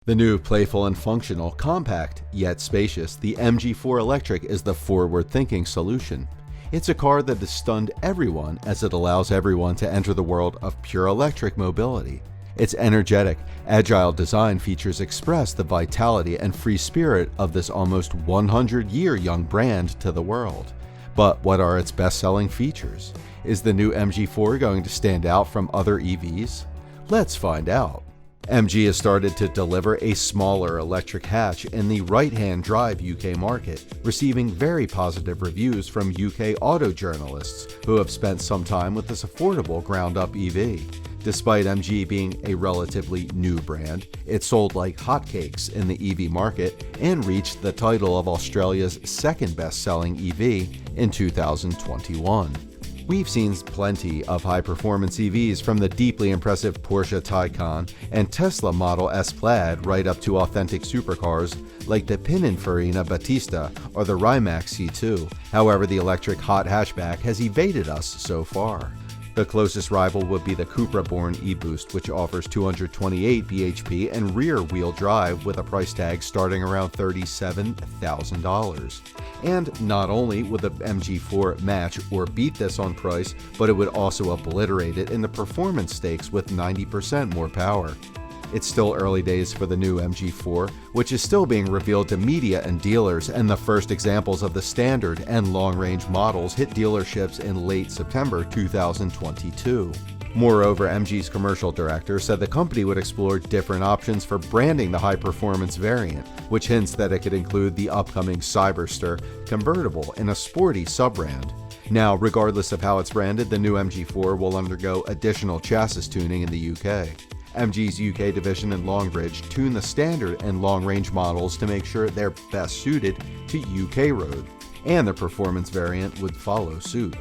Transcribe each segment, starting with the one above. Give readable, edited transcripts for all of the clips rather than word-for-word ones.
The new playful and functional, compact, yet spacious, the MG4 Electric is the forward-thinking solution. It's a car that has stunned everyone as it allows everyone to enter the world of pure electric mobility. Its energetic, agile design features express the vitality and free spirit of this almost 100-year young brand to the world. But what are its best-selling features? Is the new MG4 going to stand out from other EVs? Let's find out. MG has started to deliver a smaller electric hatch in the right-hand drive UK market, receiving very positive reviews from UK auto journalists who have spent some time with this affordable ground-up EV. Despite MG being a relatively new brand, it sold like hotcakes in the EV market and reached the title of Australia's second best-selling EV in 2021. We've seen plenty of high-performance EVs from the deeply impressive Porsche Taycan and Tesla Model S Plaid right up to authentic supercars like the Pininfarina Battista or the Rimac C2. However, the electric hot hatchback has evaded us so far. The closest rival would be the Cupra-born e-Boost, which offers 228 bhp and rear-wheel drive with a price tag starting around $37,000. And not only would the MG4 match or beat this on price, but it would also obliterate it in the performance stakes with 90% more power. It's still early days for the new MG4, which is still being revealed to media and dealers, and the first examples of the standard and long-range models hit dealerships in late September 2022. Moreover, MG's commercial director said the company would explore different options for branding the high-performance variant, which hints that it could include the upcoming Cyberster convertible in a sporty sub-brand. Now, regardless of how it's branded, the new MG4 will undergo additional chassis tuning in the UK. MG's UK division in Longbridge tuned the standard and long-range models to make sure they're best suited to UK road, and the performance variant would follow suit.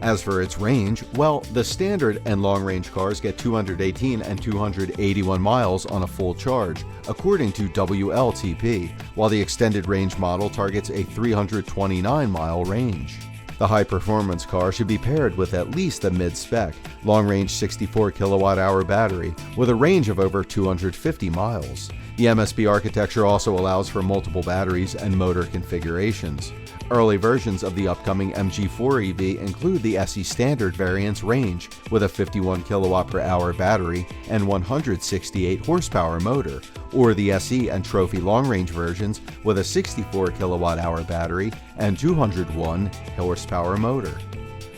As for its range, well, the standard and long-range cars get 218 and 281 miles on a full charge, according to WLTP, while the extended range model targets a 329-mile range. The high-performance car should be paired with at least the mid-spec, long-range 64 kWh battery with a range of over 250 miles. The MSB architecture also allows for multiple batteries and motor configurations. Early versions of the upcoming MG4 EV include the SE Standard variant's range with a 51 kWh battery and 168 horsepower motor, or the SE and Trophy long-range versions with a 64 kWh battery and 201 horsepower motor.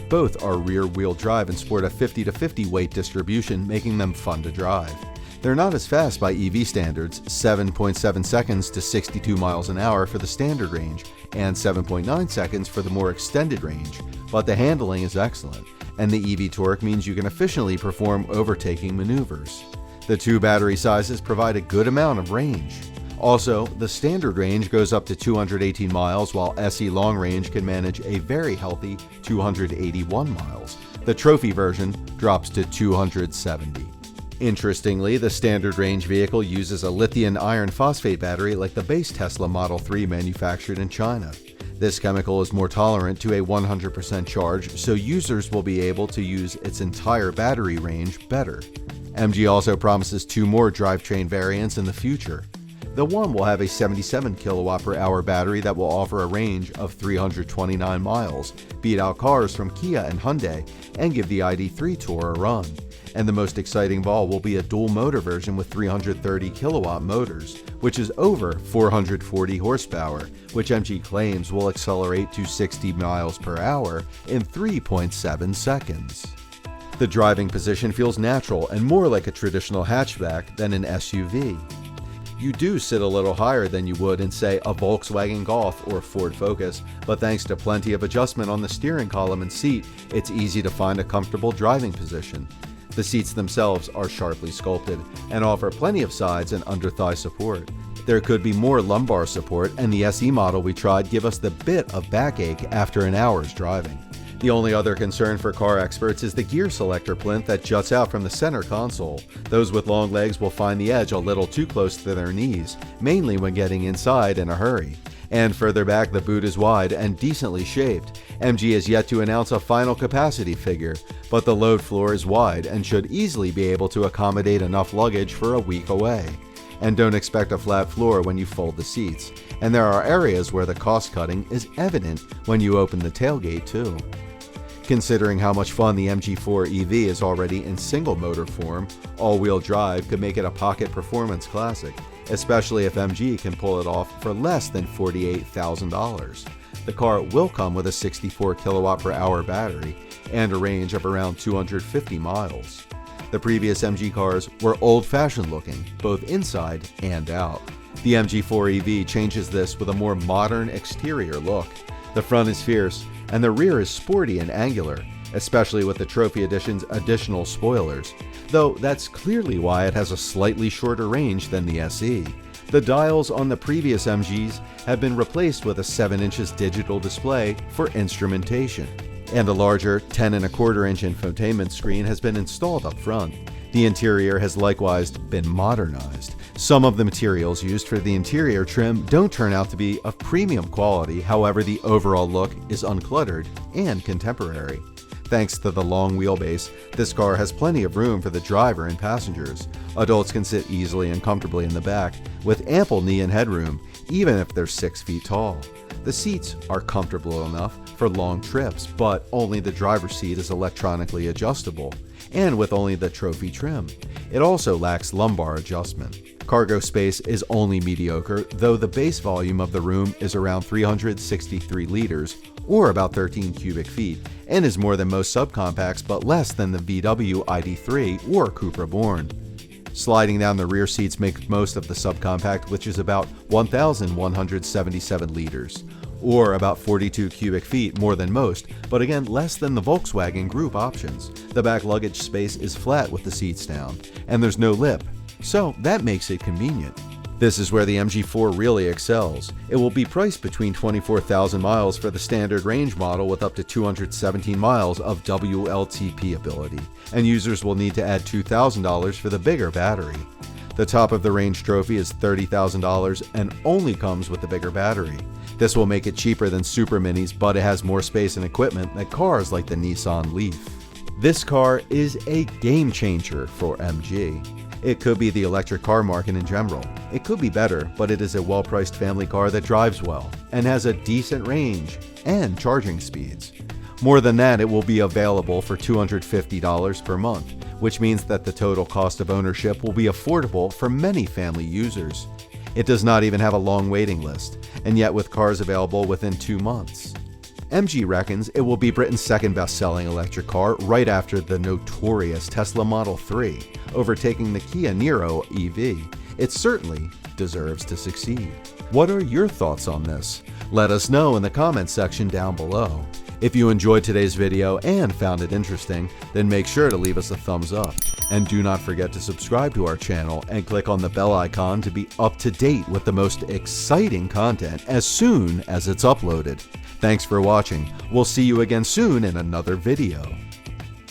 Both are rear-wheel drive and sport a 50-50 weight distribution, making them fun to drive. They're not as fast by EV standards, 7.7 seconds to 62 miles an hour for the standard range and 7.9 seconds for the more extended range, but the handling is excellent, and the EV torque means you can efficiently perform overtaking maneuvers. The two battery sizes provide a good amount of range. Also, the standard range goes up to 218 miles, while SE long range can manage a very healthy 281 miles. The Trophy version drops to 270. Interestingly, the standard range vehicle uses a lithium iron phosphate battery like the base Tesla Model 3 manufactured in China. This chemical is more tolerant to a 100% charge, so users will be able to use its entire battery range better. MG also promises two more drivetrain variants in the future. The one will have a 77 kWh battery that will offer a range of 329 miles, beat out cars from Kia and Hyundai, and give the ID3 Tour a run. And the most exciting of all will be a dual motor version with 330 kilowatt motors, which is over 440 horsepower, which MG claims will accelerate to 60 miles per hour in 3.7 seconds. The driving position feels natural and more like a traditional hatchback than an SUV. You do sit a little higher than you would in, say, a Volkswagen Golf or Ford Focus, but thanks to plenty of adjustment on the steering column and seat, it's easy to find a comfortable driving position. The seats themselves are sharply sculpted and offer plenty of sides and under-thigh support. There could be more lumbar support, and the SE model we tried give us the bit of backache after an hour's driving. The only other concern for car experts is the gear selector plinth that juts out from the center console. Those with long legs will find the edge a little too close to their knees, mainly when getting inside in a hurry. And further back, the boot is wide and decently shaped. MG has yet to announce a final capacity figure, but the load floor is wide and should easily be able to accommodate enough luggage for a week away. and don't expect a flat floor when you fold the seats. And there are areas where the cost cutting is evident when you open the tailgate too. Considering how much fun the MG4 EV is already in single motor form, all-wheel drive could make it a pocket performance classic, especially if MG can pull it off for less than $48,000. The car will come with a 64 kilowatt per hour battery and a range of around 250 miles. The previous MG cars were old-fashioned looking, both inside and out. The MG4 EV changes this with a more modern exterior look. The front is fierce, and the rear is sporty and angular, especially with the Trophy Edition's additional spoilers, though that's clearly why it has a slightly shorter range than the SE. The dials on the previous MGs have been replaced with a 7 inches digital display for instrumentation, and a larger 10.25-inch infotainment screen has been installed up front. The interior has likewise been modernized. Some of the materials used for the interior trim don't turn out to be of premium quality, however the overall look is uncluttered and contemporary. Thanks to the long wheelbase, this car has plenty of room for the driver and passengers. Adults can sit easily and comfortably in the back, with ample knee and headroom, even if they're 6 feet tall. The seats are comfortable enough for long trips, but only the driver's seat is electronically adjustable, and with only the trophy trim. It also lacks lumbar adjustment. Cargo space is only mediocre, though the base volume of the room is around 363 liters, or about 13 cubic feet, and is more than most subcompacts but less than the VW ID3 or Cupra Born. Sliding down the rear seats make most of the subcompact, which is about 1,177 liters, or about 42 cubic feet more than most, but again less than the Volkswagen Group options. The back luggage space is flat with the seats down, and there's no lip, so that makes it convenient. This is where the MG4 really excels. It will be priced between 24,000 miles for the standard range model with up to 217 miles of WLTP ability, and users will need to add $2,000 for the bigger battery. The top of the range trophy is $30,000 and only comes with the bigger battery. This will make it cheaper than Super Minis, but it has more space and equipment than cars like the Nissan Leaf. This car is a game changer for MG. It could be the electric car market in general. It could be better, but it is a well-priced family car that drives well and has a decent range and charging speeds. More than that, it will be available for $250 per month, which means that the total cost of ownership will be affordable for many family users. It does not even have a long waiting list, and yet with cars available within 2 months. MG reckons it will be Britain's second best-selling electric car right after the notorious Tesla Model 3, overtaking the Kia Niro EV. It certainly deserves to succeed. What are your thoughts on this? Let us know in the comments section down below. If you enjoyed today's video and found it interesting, then make sure to leave us a thumbs up. And do not forget to subscribe to our channel and click on the bell icon to be up to date with the most exciting content as soon as it's uploaded. Thanks for watching. We'll see you again soon in another video.